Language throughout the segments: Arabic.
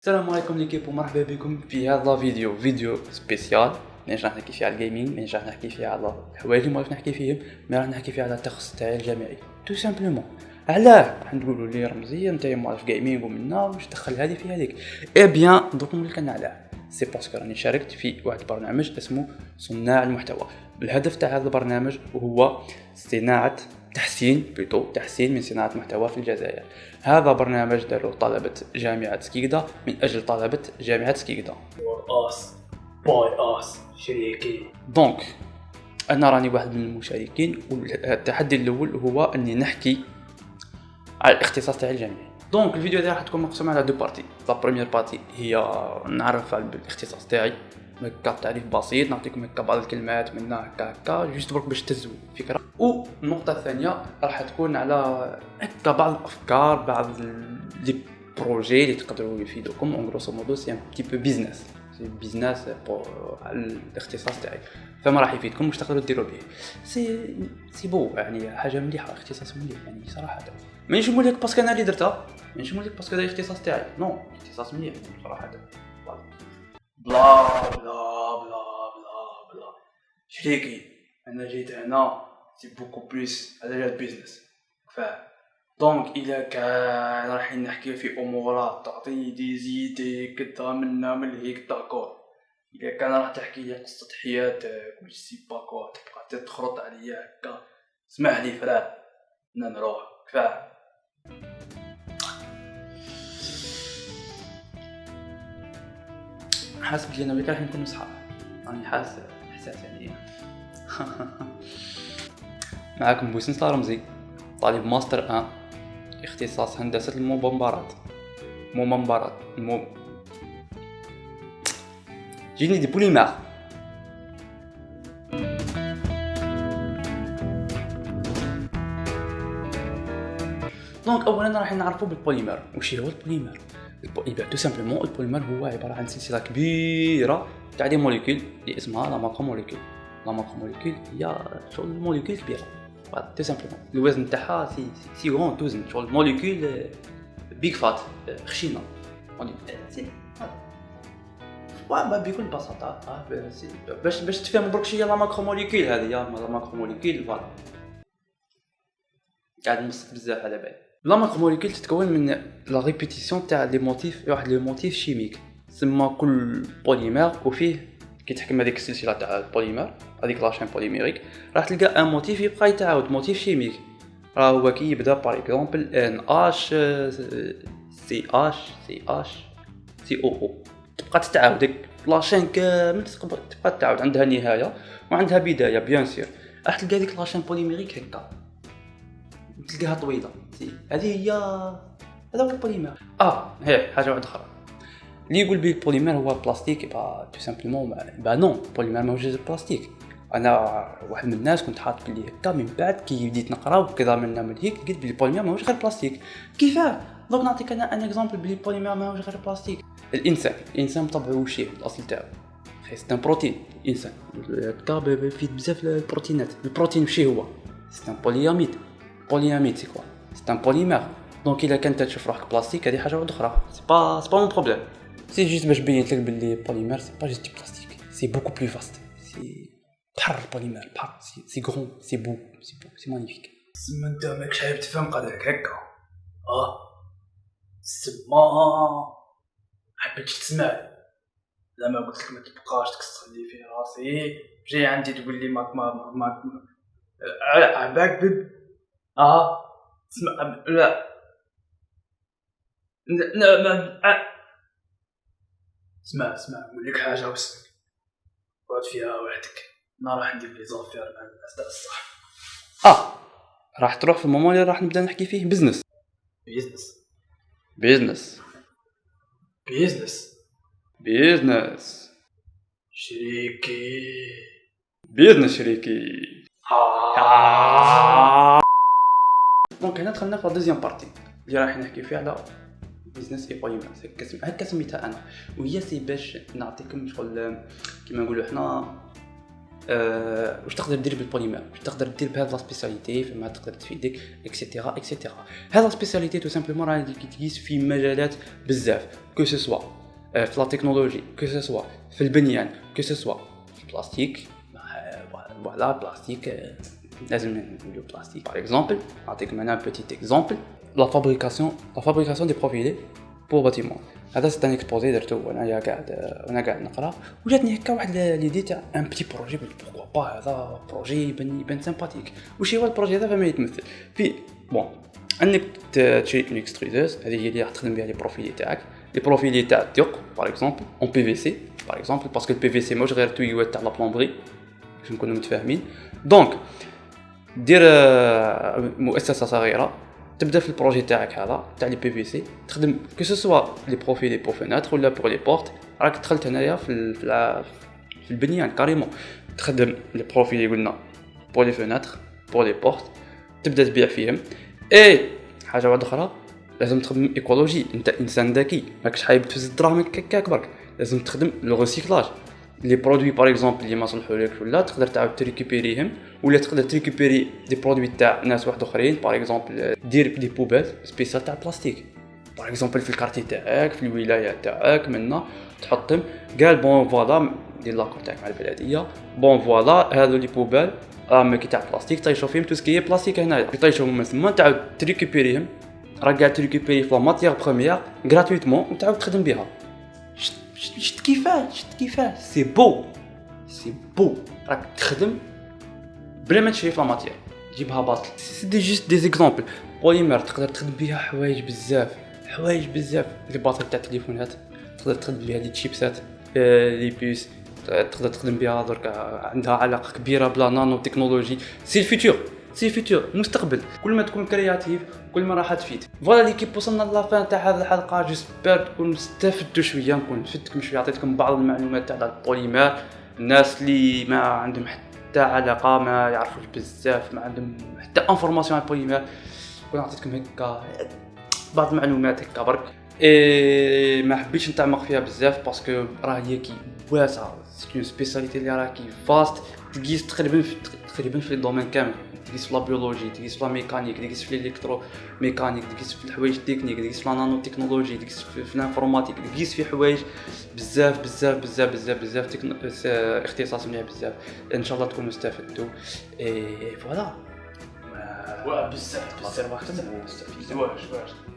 السلام عليكم ليكيب ومرحبا بكم في هذا فيديو سبيسيال. مانيش راح نحكي فيه على الجيمنج، مانيش راح نحكي فيه على الحوايج اللي ما راح نحكي فيهم، ما راح نحكي فيه على التخصص تاعي الجامعي تو سامبلومون. علاه راح تقولوا لي رمزيه نتايا ما عارف جيمنج ومنا واش دخل هذه في هذيك؟ اي بيان دوك نقول لك انا علاه، سي باسكو راني شاركت في واحد البرنامج اسمه صناع المحتوى. الهدف تاع هذا البرنامج هو صناعه تحسين من صناعه محتوى في الجزائر. هذا برنامج داروا طلبة جامعة سكيكدا من أجل طلبة جامعة سكيكدا. for us by us شريكي. دونك أنا راني واحد من المشاركين، والتحدي الأول هو أني نحكي على الاختصاص تاعي الجامعي. دونك الفيديو هذا راح تكون مقسوم على دو بارتي. لا بروميير بارتي هي نعرف على الاختصاص تاعي، هكا تعريف بسيط، نعطيكم هكا بعض الكلمات منها هكا جوست برك باش تهزوا فكره. والنقطه الثانيه راح تكون على هكا بعض الافكار، بعض لي بروجي اللي تقدروا يفيدوكم. اون غروسو مودو سي ان بتي بو بيزنس، سي بيزنس على الاختصاص تاعي، فما راح يفيدكم واش تقدروا ديروا به. سي بو يعني حاجه مليحه، اختصاص مليح يعني صراحه. مانيش نقول لك باسكو انا اللي درتها، مانيش نقول لك باسكو هذا الاختصاص تاعي، نو اختصاص مليح صراحه. بلا بلا بلا بلا بلا شريكي، انا جيت هنا سي بوكو بليس على البيزنس دونك الا كان رايحين نحكي في امورات تعطي دي زيدي كدا منا من هيك داكور. الا كان راح تحكي لي قصه حياتك ولا سي باكو تبقى تخرط عليا هكا، اسمح لي فرا انا نروح كفايه. حاسس بلي انا وياك راح نكونوا صحاب، راني حاسس احساس يعني. معاكم بوسنس رمزي، طالب ماستر 1 اختصاص هندسة المبمبرات. جيني دي بوليمر. دونك اولا راح نعرفوا بالبوليمر. وش هو البوليمر؟ تو سامبلومون البوليمر هو عباره عن سلسله كبيره تاع دي موليكول اللي اسمها لا ماكروموليكول. لا ماكروموليكول هي شغل موليكول كبيره، تو سامبلومون الوزن تاعها سي غون توزن، شغل موليكول بيك فات خشينه ما بكل بساطه. باش تفهم برك شي لا ماكروموليكول هذه، لا ماكروموليكول فوالا قاعد نمسك بزاف على بالي. لا ماكروموليكول تتكون من لا ريبيتيسيون تاع لي موتيف، واحد لي موتيف شيميك تسمى كل بوليمر، وفيه كي تحكم هذيك السلسله تاع البوليمر، هذيك لاشين بوليميريك، راح تلقى ان موتيف يبقى يتعاود، موتيف شيميك. راه هو كي يبدا باغ اكزومبل ان اش سي اش سي اش سي او او، تبقى تتعاود ديك لاشين كامل، تبقى تتعاود، عندها نهايه وعندها بدايه بيان سير. راح تلقى ديك لاشين بوليميريك هكا تلقاها طويله، هذه هي، هذا هو البوليمر. هي حاجه واحده اخرى اللي يقول بيه البوليمر هو بلاستيك، تو سامبلومون نو، البوليمر ماهوش بلاستيك. انا واحد من الناس كنت حاط بلي هكا، من بعد كي بديت نقرا وكذا من هيك لقيت بلي البوليمر ماهوش غير بلاستيك. كيفاه؟ دونك نعطيك انا ان اكزامبل بلي البوليمر ماهوش غير بلاستيك. الانسان بطبعه وشي الاصل تاعو سي ان بروتين. الانسان هكا فيه بزاف البروتينات. البروتين وشي هو؟ سي ان بولياميد سي كوا؟ سي ان بوليمر. دونك الا كنت تشوف روحك بلاستيك هذه حاجه واحده اخرى، سي با مون بروبليم. سي جيست باش بينت لك باللي بوليمر سي با جيست بلاستيك، سي بوكو بلو فاست، سي بحر البوليمر، بحر سي غرون، سي بو سي مانيفيك. سما انت ماكش حايب تفهم قدرك هكا، سما حبيتش تسمع. زعما قلت لك ما تبقاش تكسر لي في راسي، جاي عندي تقول لي ماك عباك بب اسمع. لا اسمع نقول لك حاجه واسمع، قعد فيها وحدك. انا راح ندير لي زافير مع الناس تاع الصح. راح تروح في المومون اللي راح نبدا نحكي فيه بزنس شريكي دونك هنا دخلنا في الدوزيام بارتي اللي راح نحكي فيها على بيزنس اي بوليمر، هكا سميتها انا. وهي سي باش نعطيكم شغل كيما نقولوا حنا واش تقدر دير بالبوليمر، واش تقدر دير بهذا لا سبيسياليتي فما تقدر تفيدك اكسيتيرا اكسيتيرا. هذا سبيسياليتي تو سامبلومون راه كيتقيس في مجالات بزاف، كو سو سوا في لا تكنولوجي، كو سو سوا في البنيان، كو سو سوا في البلاستيك. فوالا بلاستيك لازم نقولوا بلاستيك. باغ اكزومبل نعطيك انا بيتيت اكزومبل، لا فابريكاسيون دي بروفيلي بور باتيمون. هذا سي ان اكسبوزي درتو وانا قاعد نقرا، وجاتني هكا واحد ليدي تاع ان بيتي بروجي، قلت بوركوا با هذا بروجي يبان سامباتيك. واش هو البروجي هذا؟ فما يتمثل في بون انك تشري اون اكسترودوز، هذه هي اللي راح تخدم بها لي بروفيلي تاعك، لي بروفيلي تاع الثقب باغ اكزومبل اون بي في سي باغ اكزومبل، باسكو البي في سي ماهوش غير تويوات تاع لا بلومبري باش نكونوا متفاهمين. دونك دير مؤسسه صغيره تبدا في البروجي تاعك هذا تاع لي بي في سي، تخدم كو سو سوا لي بروفيلي بور فيناتر ولا بور لي بورت. راك دخلت هنايا في البنيان كاريمون، تخدم لي بروفيلي قلنا بور لي فيناتر بور لي بورت، تبدا تبيع فيهم. اي حاجه واحده اخرى، لازم تخدم ايكولوجي. انت انسان ذكي، ماكش حايب تفز الدراهم هكاك برك، لازم تخدم لو ريسيكلاج. لي برودوي باغ اكزومبل اللي ما صلحولكش ولا تقدر تعاود تريكوبيريهم، ولا تقدر تريكوبيري دي برودوي تاع ناس واحد اخرين. باغ اكزومبل دير دي بوبال سبيسيال تاع بلاستيك باغ اكزومبل في الكارتي تاعك في الولايه تاعك، منا تحطهم قال بون فوالا دير لاكور تاعك مع البلديه، بون فوالا هذو لي بوبال راهم كي تاع بلاستيك طيشوا فيهم تو سكي بلاستيك هنايا، طيشوهم من ثم تعاود تريكوبيريهم، راك قاعد تريكوبيري في لا ماتيير بروميير غراتويتمون وتعاود تخدم بها. شفت كيفاه سي بو راك تخدم بلا ما تشري في لا ماتيير تجيبها باطل. سي دي جوست دي زيكزامبل. بوليمر تقدر تخدم بها حوايج بزاف لي باطل تاع التليفونات، تقدر تخدم بها لي تشيبسات، لي بيس، تقدر تخدم بها درك عندها علاقه كبيره بلا نانو تكنولوجي. سي الفيتور مستقبل. كل ما تكون كرياتيف كل ما راح تفيد. فوالا ليكيب وصلنا لافان تاع هذه الحلقه، جيسبر تكونوا استفدتوا شويه، نكون فدتكم شويه، عطيتكم بعض المعلومات تاع البوليمر. الناس اللي ما عندهم حتى علاقه، ما يعرفوش بزاف، ما عندهم حتى انفورماسيون على البوليمر، كون عطيتكم هكا بعض المعلومات هكا برك. ما حبيتش نتعمق فيها بزاف باسكو راه هي كي واسعه، سي اون سبيسياليتي اللي راه كي فاست، تقيس تقريبا في الدومين كامل، تقيس في لا بيولوجي، تقيس في لا ميكانيك، تقيس في الالكترو ميكانيك، تقيس في الحوايج التكنيك، تقيس في لا نانو تكنولوجي، تقيس في الانفورماتيك، تقيس في حوايج بزاف اختصاص مليح بزاف. ان شاء الله تكونوا استفدتوا. فوالا بزاف واش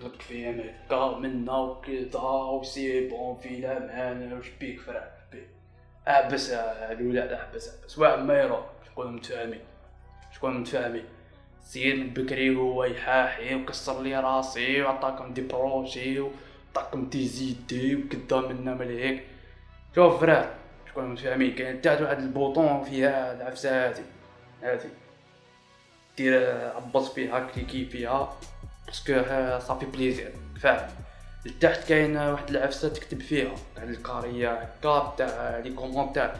دوك فيهم هكا منا وكذا وسي بون في الامان واش بيك فرع بي بس الولاد بس واحد ما يروح شكون متفاهمين سير من بكري هو يحاحي وكسر لي راسي وعطاكم دي بروجي وعطاكم دي زيدي وكدا منا مليك. شوف فرع شكون متفاهمين، كاين تاع واحد البوطون فيها العفسه هذه دير عبط فيها كليكي فيها باسكو صافي بليزير. فاهم لتحت كاين واحد العفسه تكتب فيها تاع الكاريه هكا تاع لي كومونتير،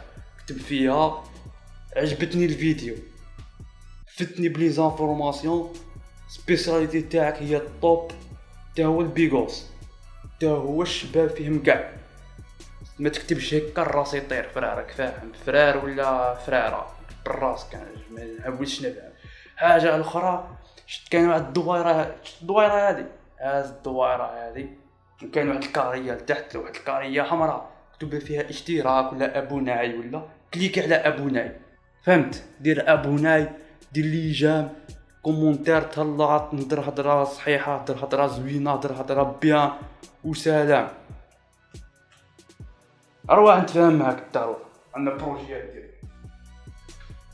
كتب فيها عجبتني الفيديو، فتني بلي زانفورماسيون، سبيسياليتي تاعك هي الطوب، تا هو البيغوس، تا هو الشباب فيهم كاع. ما تكتبش هكا الراس يطير فرارك، فاهم فرار ولا فراره بالراس كان ما نحاولش نفهم. حاجه الاخرى شفت كاين واحد الدويره هذه الدويره هذه وكاين واحد الكاريه لتحت، واحد الكاريه حمراء مكتوب فيها اشتراك ولا ابوناي ولا كليك على ابوناي. فهمت؟ دير ابوناي، دير لي جام كومونتير، طلع نهضر هضره صحيحه، نهضر هضره زوينه، نهضر هضره بيان وسلام. اروح نتفاهم معاك الدارو عندنا بروجيات ديالي.